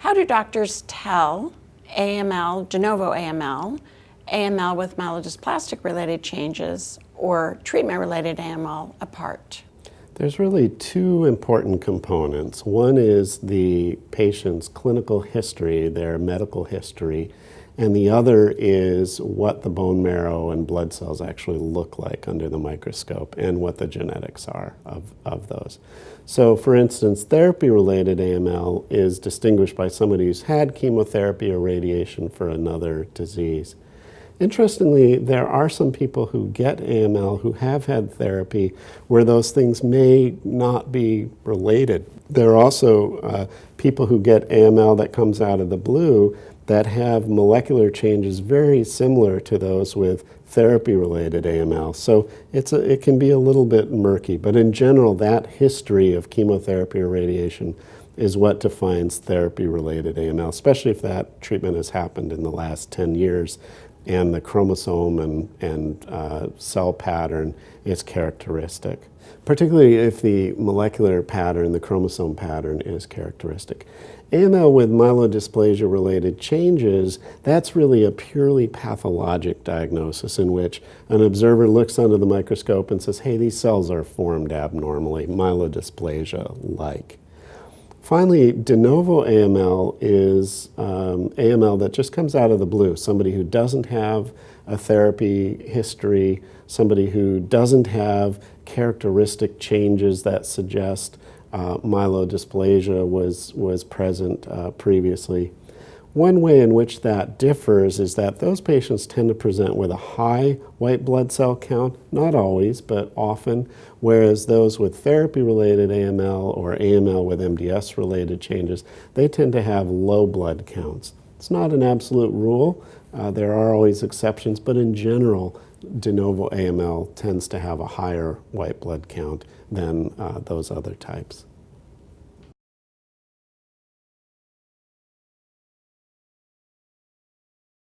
How do doctors tell AML, de novo AML, AML with myelodysplastic-related changes, or treatment-related AML apart? There's really two important components. One is the patient's clinical history, their medical history, and the other is what the bone marrow and blood cells actually look like under the microscope and what the genetics are of those. So for instance, therapy-related AML is distinguished by somebody who's had chemotherapy or radiation for another disease. Interestingly, there are some people who get AML who have had therapy where those things may not be related. There are also people who get AML that comes out of the blue that have molecular changes very similar to those with therapy-related AML. So it can be a little bit murky, but in general, that history of chemotherapy or radiation is what defines therapy-related AML, especially if that treatment has happened in the last 10 years and the chromosome and cell pattern is characteristic, particularly if the molecular pattern, the chromosome pattern, is characteristic. AML with myelodysplasia-related changes, that's really a purely pathologic diagnosis in which an observer looks under the microscope and says, hey, these cells are formed abnormally, myelodysplasia-like. Finally, de novo AML is AML that just comes out of the blue. Somebody who doesn't have a therapy history, somebody who doesn't have characteristic changes that suggest myelodysplasia was present previously. One way in which that differs is that those patients tend to present with a high white blood cell count, not always, but often, whereas those with therapy-related AML or AML with MDS-related changes, they tend to have low blood counts. It's not an absolute rule. There are always exceptions, but in general, de novo AML tends to have a higher white blood count than those other types.